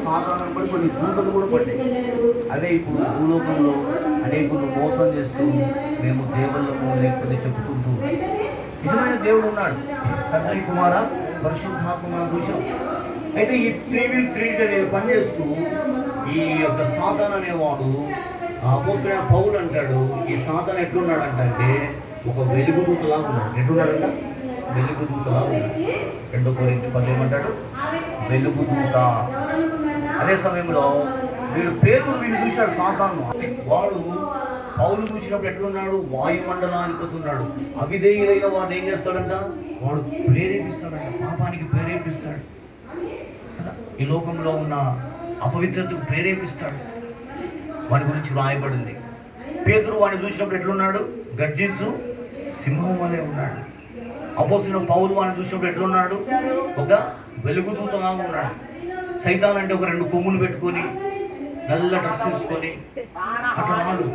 సాధారణ పడి కొన్ని దూతలు కూడా పడ్డాయి. అదే ఇప్పుడు భూలోకంలో అనేకులు మోసం చేస్తూ మేము దేవుళ్ళము లేకపోతే చెప్పుకుంటూ నిజమైన దేవుడు ఉన్నాడు, తండ్రి కుమార పరిశుద్ధాత్మ విషయం. అయితే ఈ 3v3 పనిచేస్తూ ఈ యొక్క సాతాను అనేవాడు అపోస్తులైన పౌలు అంటాడు, ఈ సాతాను ఎట్లున్నాడంటే ఒక వెలుగుదూతలా ఉన్నాడు. ఎట్లున్నాడంట? వెలుగుదూతలా ఉన్నాడు. 2 కొరింథీ 10 ఏమంటాడు? వెలుగుదూత. అదే సమయంలో పేతురు వీడిని చూశాడు సాతాను. వాడు పౌలు చూసినప్పుడు ఎట్లున్నాడు? వాయుమండలానికి వస్తున్నాడు. అవిధేయులైన వాడిని ఏం చేస్తాడంట? వాడు ప్రేరేపిస్తాడంట, పాపానికి ప్రేరేపిస్తాడు. ఈ లోకంలో ఉన్న అపవిత్రతకు ప్రేరేపిస్తాడు. వాడి గురించి రాయబడింది. పేతురు వాడిని చూసినప్పుడు ఎట్లున్నాడు? గర్జించు సింహం వలె ఉన్నాడు. అపోస్తలుడైన పౌలు వాడిని చూసినప్పుడు ఎట్లున్నాడు? ఒక వెలుగుదూతలా ఉన్నాడు. సైతాన్ అంటే ఒక 2 కొమ్ములు పెట్టుకొని నల్ల డ్రెస్ వేసుకొని అట్లా ఉన్నాడు.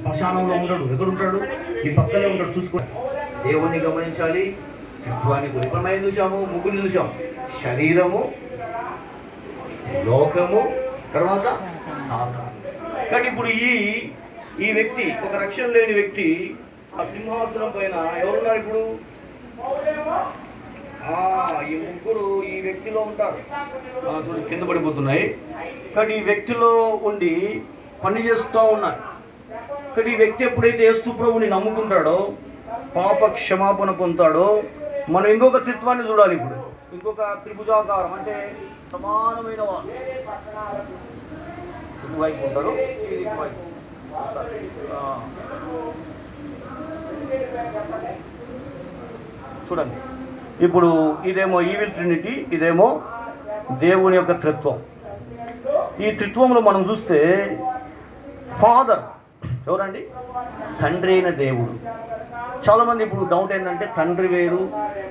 శ్మశానంలో ఉన్నాడు. ఎక్కడుంటాడు? ఈ పక్కనే ఉంటాడు. చూసుకోండి, దేవుణ్ణి గమనించాలి. చిత్వాన్ని ఇప్పుడు మనం చూసాము, ముగ్గురిని చూసాం. శరీరము, లోకము, తర్వాత సాతాను. కానీ ఇప్పుడు ఈ వ్యక్తి, ఒక రక్షణ లేని వ్యక్తి ఆ సింహాసనం పైన ఎవరున్నారు? ఇప్పుడు ఈ ముగ్గురు ఈ వ్యక్తిలో ఉంటారు. కింద పడిపోతున్నాయి. కానీ ఈ వ్యక్తిలో ఉండి పని చేస్తూ ఉన్నారు. కానీ ఈ వ్యక్తి ఎప్పుడైతే యేసు ప్రభువుని నమ్ముకుంటాడో, పాప క్షమాపణ పొందుతాడో, మనం ఇంకొక త్రిత్వాన్ని చూడాలి. ఇప్పుడు ఇంకొక త్రిభుజాకారం, అంటే సమానమైన వాళ్ళు ఇటువైపు ఉంటారు, ఇటువైపు. చూడండి, ఇప్పుడు ఇదేమో ఈవిల్ ట్రినిటీ, ఇదేమో దేవుని యొక్క త్రిత్వం. ఈ త్రిత్వంలో మనం చూస్తే ఫాదర్ ఎవరండి? తండ్రి అయిన దేవుడు. చాలామంది ఇప్పుడు డౌట్ ఏంటంటే తండ్రి వేరు,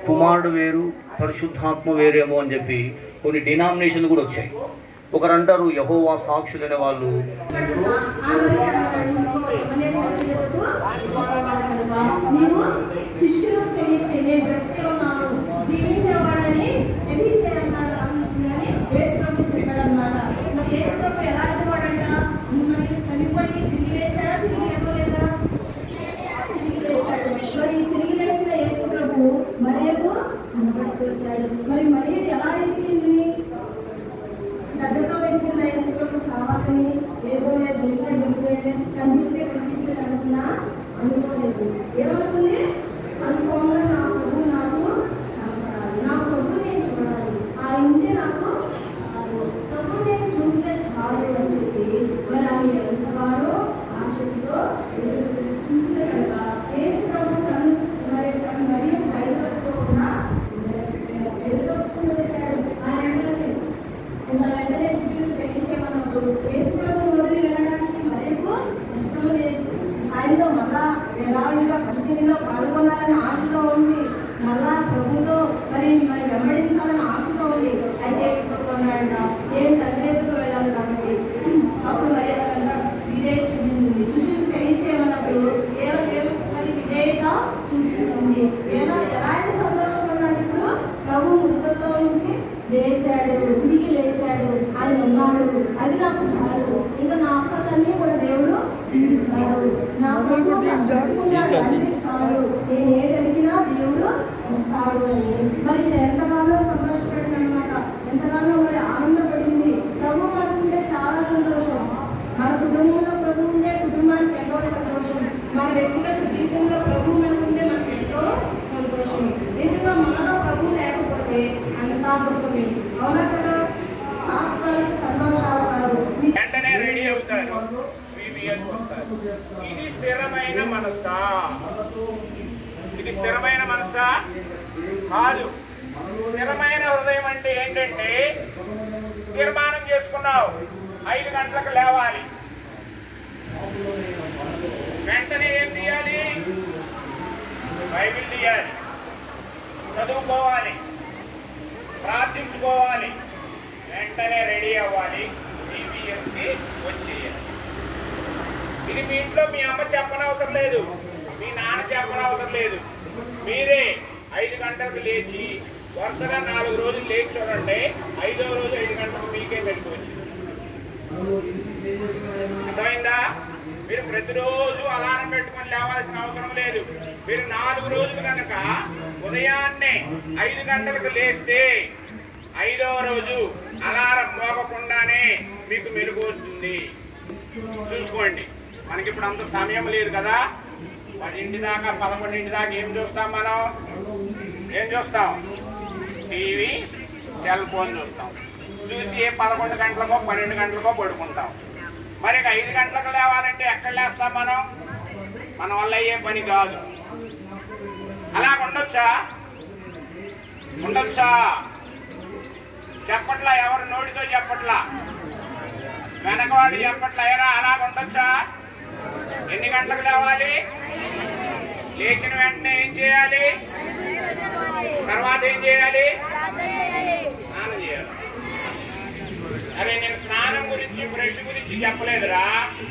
కుమారుడు వేరు, పరిశుద్ధాత్మ వేరేమో అని చెప్పి కొన్ని డినామినేషన్లు కూడా వచ్చాయి. ఒకరు అంటారు యెహోవా సాక్షులు అనే వాళ్ళు మరియకు కనబడుతూ వచ్చాడు. మరి మరియు ఎలా ఎదిగింది? శ్రద్ధతో వెతికిందా యేసు ప్రభు కావాలని? ఏదో లేదు, దొరికితే కనిపిస్తే కనిపించేది అనుకున్నా, అనుకోలేదు. ఏమనుకుంది? అనుకోగా నా ప్రభు నాకు కనపడాలి, నా ప్రభు నేను చూడాలి, ఆయన ఉంటే నాకు చాలు, ప్రభు నేను చూస్తే చాలు అని చెప్పి మరి ఆమె ఎంతగానో ఆశతో చూస్తే కనుక యేసు ప్రభు తను మరి మరియు బయలుపరచుకోకుండా ఎదుర్కొచ్చుకుంటూ వచ్చాడు. వెంటనే శిష్యులు తెలియచేయమన్నప్పుడు యేసు ప్రభు వదిలి వెళ్ళడానికి మరేకు ఇష్టం లేదు. ఆయనతో మళ్ళా యథావిధిగా పరిచర్యలో పాల్గొనాలని ఆశతో ఉంది, మళ్ళా ప్రభుతో మరి వెంబడించాలని ఆశతో ఉంది. అయితే యేసు ప్రభు అన్నాడంట, ఏం తండ్రి ఎదుగు వెళ్ళాలి కాబట్టి అప్పుడు అయ్యారంట విధేయత చూపించింది. శిష్యులు తెలియచేయమన్నప్పుడు మరి విధేయత చూపించింది. ఎలాంటి సంతోషం ఉన్నట్టు ప్రభు మృతుల్లో నుంచి లేచాడు, తిరిగి లేచాడు, ఆయన ఉన్నాడు, అది నాకు చాలు, ఇంకా నా అక్కలన్నీ కూడా దేవుడు తీరుస్తాడు, నా ప్రభు అంటే చాలు, నేను ఏది అడిగినా దేవుడు ఇస్తాడు అని మరి ఎంతగానో సంతోషపడింది అనమాట. ఎంతగానో మరి ఆనందపడింది. ప్రభు మనకుంటే చాలా సంతోషం. మన కుటుంబంలో ప్రభు ఉంటే కుటుంబానికి ఎంతో సంతోషం. మన వ్యక్తిగత జీవితంలో ప్రభు మనకుంటే మనకు ఎంతో సంతోషం. నిజంగా మనలో ప్రభు లేకపోతే అంతా దుఃఖమే. అవునా కదా? తాత్కాలిక సంతోషాలు కాదు, వెంటనే రెడీ అవుతారు, ఇది స్థిరమైన మనసా? ఇది స్థిరమైన మనసా కాదు. స్థిరమైన హృదయం అంటే ఏంటంటే, తీర్మానం చేసుకున్నావు 5 గంటలకు లేవాలి, వెంటనే ఏం చేయాలి? బైబిల్ తీయాలి, చదువుకోవాలి, ప్రార్థించుకోవాలి, వెంటనే రెడీ అవ్వాలి, టీవీఎస్కి వచ్చేయాలి. ఇది మీ ఇంట్లో మీ అమ్మ చెప్పనవసరం లేదు, మీ నాన్న చెప్పనవసరం లేదు. మీరే 5 గంటలకు లేచి వరుసగా 4 రోజులు లేచి చూడండి, 5వ రోజు 5 గంటలకు మీకే మెలకు వచ్చింది. అర్థమైందా? మీరు ప్రతిరోజు అలారం పెట్టుకొని లేవాల్సిన అవసరం లేదు. మీరు 4 రోజులు కనుక ఉదయాన్నే 5 గంటలకు లేస్తే 5వ రోజు అలారం మోగకుండానే మీకు మెలకు వస్తుంది. చూసుకోండి. మనకి ఇప్పుడు అంత సమయం లేదు కదా, 10 దాకా 11 దాకా ఏం చూస్తాం మనం? ఏం చూస్తాం? టీవీ, సెల్ ఫోన్ చూస్తాం. చూసి 11 గంటలకో 12 గంటలకో పడుకుంటాం. మరి 5 గంటలకు లేవాలంటే ఎక్కడ లేస్తాం మనం? మన వల్ల అయ్యే పని కాదు. అలా ఉండొచ్చా? ఉండొచ్చా? చెప్పట్లా, ఎవరు నోటితో చెప్పట్లా, వెనకవాడు చెప్పట్లా. ఎరా అలాగ ఉండొచ్చా? ఎన్ని గంటలకు లేవాలి? లేచిన వెంటనే ఏం చేయాలి? తర్వాత ఏం చేయాలి? స్నానం చేయాలి. అరే నేను స్నానం గురించి బ్రష్ గురించి చెప్పలేదురా.